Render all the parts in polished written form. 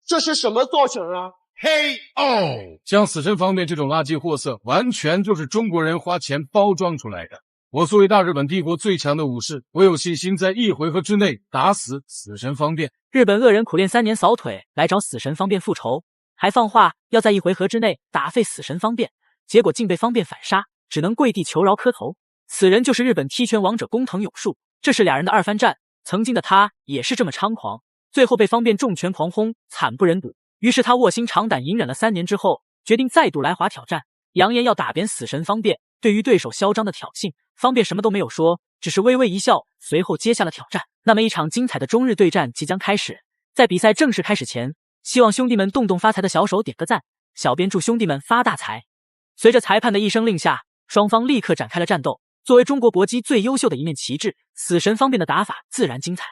这是什么造型啊？嘿哦，像死神方便这种垃圾货色，完全就是中国人花钱包装出来的。我作为大日本帝国最强的武士，我有信心在1回合之内打死死神方便。日本恶人苦练3年扫腿来找死神方便复仇，还放话要在1回合之内打废死神方便，结果竟被方便反杀，只能跪地求饶磕头。此人就是日本踢拳王者工藤永树，这是俩人的2番战。曾经的他也是这么猖狂，最后被方便重拳狂轰，惨不忍睹。于是他卧薪尝胆，隐忍了3年之后，决定再度来华挑战，扬言要打扁死神方便。对于对手嚣张的挑衅，方便什么都没有说，只是微微一笑，随后接下了挑战。那么一场精彩的中日对战即将开始，在比赛正式开始前，希望兄弟们动动发财的小手点个赞，小编祝兄弟们发大财。随着裁判的一声令下，双方立刻展开了战斗。作为中国搏击最优秀的一面旗帜，死神方便的打法自然精彩。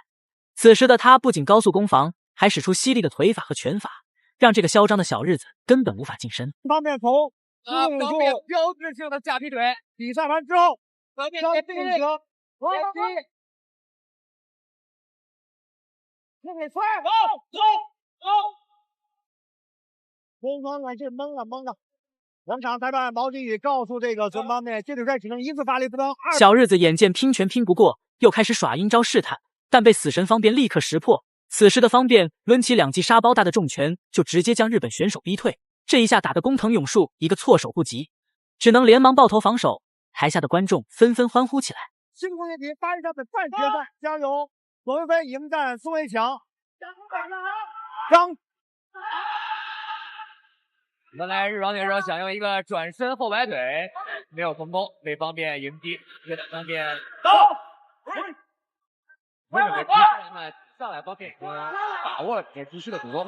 此时的他不仅高速攻防，还使出犀利的腿法和拳法，让这个嚣张的小日子根本无法近身。方便从方便标志性的下劈腿，比赛完之后，方便将进行攻方还是懵了。两场裁判毛金宇告诉这个孙方面，接腿摔只能1次发力，不能2。小日子眼见拼拳拼不过，又开始耍阴招试探，但被死神方便立刻识破。此时的方便抡起2记沙包大的重拳，就直接将日本选手逼退。这一下打得工藤永树一个措手不及，只能连忙抱头防守。台下的观众纷纷欢呼起来。星空电梯8场的半决赛将由左文飞迎战宋伟强。张。原来日王选手想用一个转身后摆腿，没有成功，被方便迎击，这个方便上来方便把握了姿势的主动。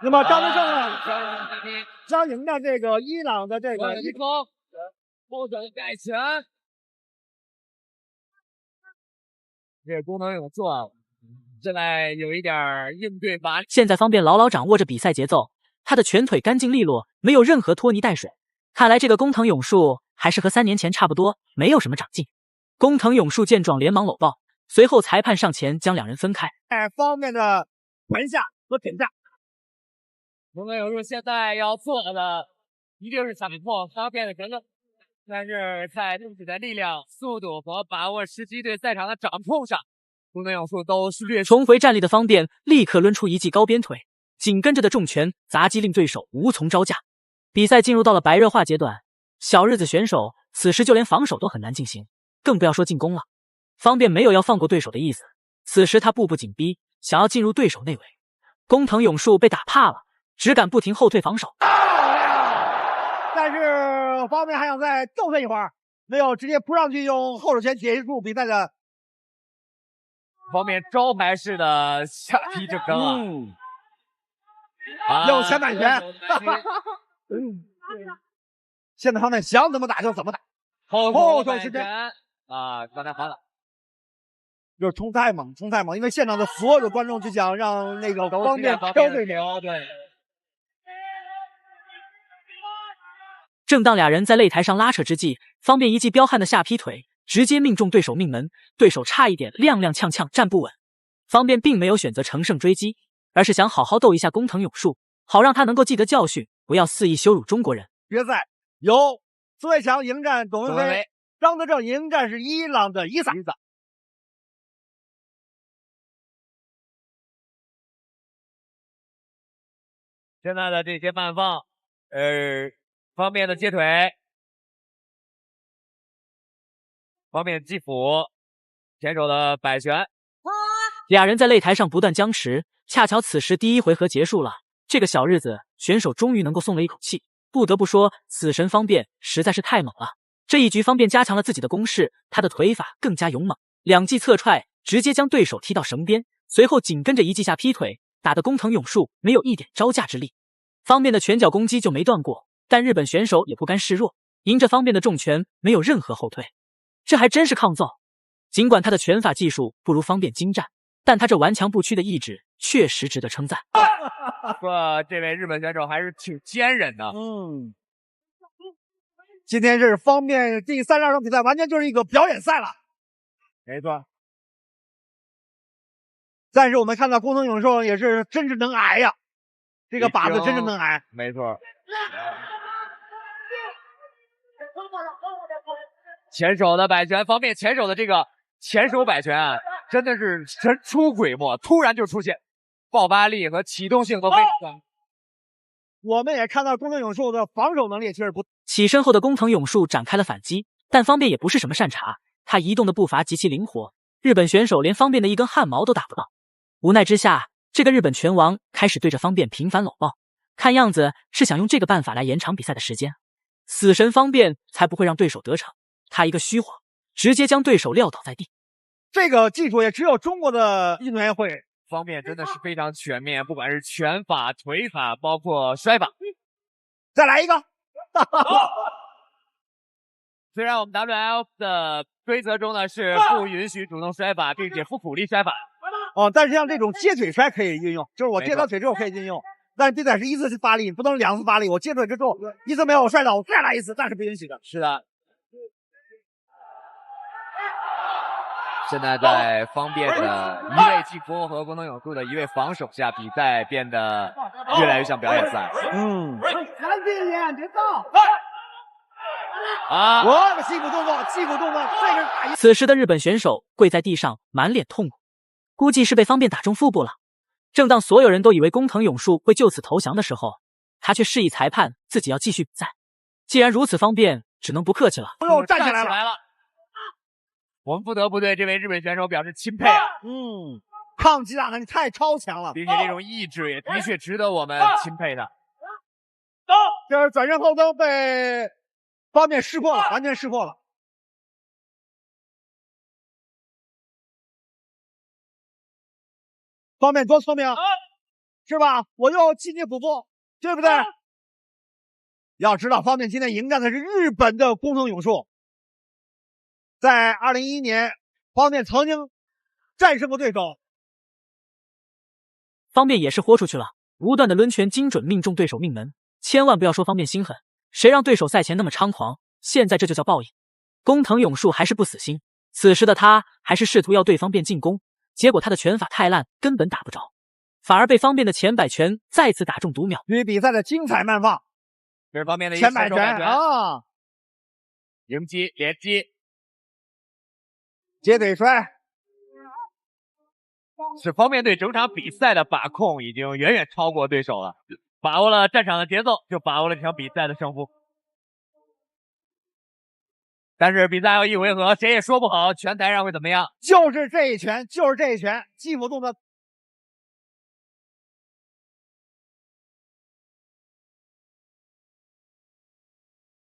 那么张德胜将迎战这个伊朗的这个一峰后转盖拳，这功能永做啊，现在有一点应对乏力。现在方便牢牢掌握着比赛节奏，他的拳腿干净利落，没有任何拖泥带水。看来这个工藤永树还是和3年前差不多，没有什么长进。工藤永树见状连忙搂抱，随后裁判上前将2人分开。方面的拳下和腿下，工藤永树现在要做的一定是打破方便的格格，但是在自己的力量、速度和把握时机对赛场的掌控上，工藤永树都是略重回站立的方便立刻抡出1记高鞭腿，紧跟着的重拳砸击令对手无从招架。比赛进入到了白热化阶段，小日子选手此时就连防守都很难进行，更不要说进攻了。方便没有要放过对手的意思，此时他步步紧逼，想要进入对手内围。工藤永树被打怕了，只敢不停后退防守。但是方便还想再斗他一会儿，没有直接扑上去用后手拳结束比赛的。方便招牌式的下劈正蹬用前摆拳。现在方面想怎么打就怎么打，后手是拳啊，刚才好了。就是冲太猛，因为现场的所有的观众就想让那个方便挑对流。对。正当俩人在擂台上拉扯之际，方便1记彪悍的下劈腿直接命中对手命门，对手差一点踉踉跄跄站不稳。方便并没有选择乘胜追击，而是想好好斗一下工藤永树，好让他能够记得教训，不要肆意羞辱中国人。决赛由苏伟强迎战董文飞，张德正迎战是伊朗的伊萨。现在的这些慢放，方便的接腿，方便击斧，选手的摆拳。俩人在擂台上不断僵持，恰巧此时第1回合结束了，这个小日子选手终于能够松了一口气。不得不说，死神方便实在是太猛了。这一局方便加强了自己的攻势，他的腿法更加勇猛，2记侧踹直接将对手踢到绳边，随后紧跟着1记下劈腿，打得工藤永树没有一点招架之力。方便的拳脚攻击就没断过，但日本选手也不甘示弱，迎着方便的重拳没有任何后退。这还真是抗揍。尽管他的拳法技术不如方便精湛，但他这顽强不屈的意志确实值得称赞。说这位日本选手还是挺坚韧的。今天是方便第32场比赛，完全就是一个表演赛了。没错。但是我们看到工藤勇寿也是真是能挨呀，这个靶子真是能挨。没错。前手的摆拳方面，前手的这个前手摆拳啊，真的是神出鬼没，突然就出现，爆发力和启动性都非常高。我们也看到工藤勇寿的防守能力确实不。起身后的工藤勇树展开了反击，但方便也不是什么善茬，他移动的步伐极其灵活，日本选手连方便的一根汗毛都打不到。无奈之下，这个日本拳王开始对着方便频繁搂抱，看样子是想用这个办法来延长比赛的时间。死神方便才不会让对手得逞，他一个虚晃，直接将对手撂倒在地。这个技术也只有中国的运动员会。方面真的是非常全面，不管是拳法、腿法，包括摔法。再来一个。虽然我们 WLF 的规则中呢是不允许主动摔法，并且不鼓励摔法。但是像这种接腿摔可以运用，就是我接到腿之后可以运用，但是必须得是一次发力，不能两次发力。我接腿之后一次没有摔倒，我再来一次，那是不允许的。是的。现在在方便的一位进攻和工藤勇树的一位防守下，比赛变得越来越像表演赛。我的击鼓动作，击鼓动作，这个打一。此时的日本选手跪在地上，满脸痛苦，估计是被方便打中腹部了。正当所有人都以为工藤勇树会就此投降的时候，他却示意裁判自己要继续比赛。既然如此，方便只能不客气了。站起来了。我们不得不对这位日本选手表示钦佩啊！抗击打能力太超强了，并且这种意志也的确值得我们钦佩的。这是转身后蹬被方便识破了，完全识破了。方便多聪明，是吧？我又进进补步，对不对？要知道，方便今天迎战的是日本的工藤勇树。在2011年，方便曾经战胜过对手。方便也是豁出去了，不断的抡拳精准命中对手命门。千万不要说方便心狠，谁让对手赛前那么猖狂，现在这就叫报应。工藤勇树还是不死心，此时的他还是试图要对方便进攻，结果他的拳法太烂，根本打不着，反而被方便的前摆拳再次打中读秒。与比赛的精彩绽放，这是方便的一前摆拳啊，迎击连击。接腿摔，是方便对整场比赛的把控已经远远超过对手了，把握了战场的节奏，就把握了这场比赛的胜负。但是比赛还有一回合，谁也说不好拳台上会怎么样。就是这一拳，就是这一拳，击鼓动作。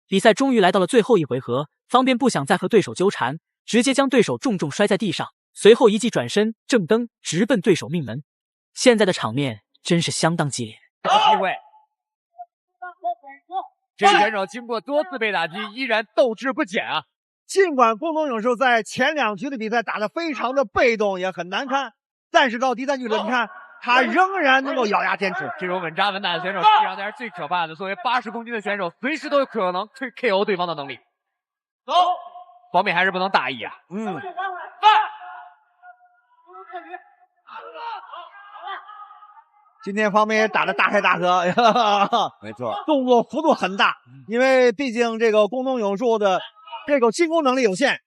比赛终于来到了最后一回合，方便不想再和对手纠缠，直接将对手重重摔在地上，随后一记转身正蹬直奔对手命门。现在的场面真是相当激烈。机会，这选手经过多次被打击，依然斗志不减啊！尽管工藤勇树在前2局的比赛打得非常的被动，也很难堪，但是到第3局了，你看他仍然能够咬牙坚持。这种稳扎稳打的选手，实际上才是最可怕的。作为80公斤的选手，随时都有可能去 KO 对方的能力。走。方面还是不能大意啊。今天方面也打得大开大合，没错，动作幅度很大，因为毕竟这个工藤勇树的这个进攻能力有限，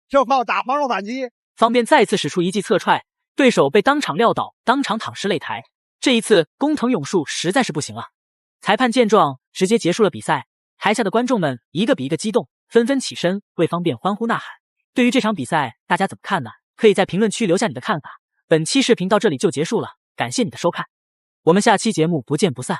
就靠打防守反击。方便再次使出一记侧踹，对手被当场撂倒，当场躺尸擂台。这一次工藤勇树实在是不行了。裁判见状，直接结束了比赛。台下的观众们一个比一个激动，纷纷起身为方便欢呼呐喊。对于这场比赛，大家怎么看呢？可以在评论区留下你的看法。本期视频到这里就结束了，感谢你的收看，我们下期节目不见不散。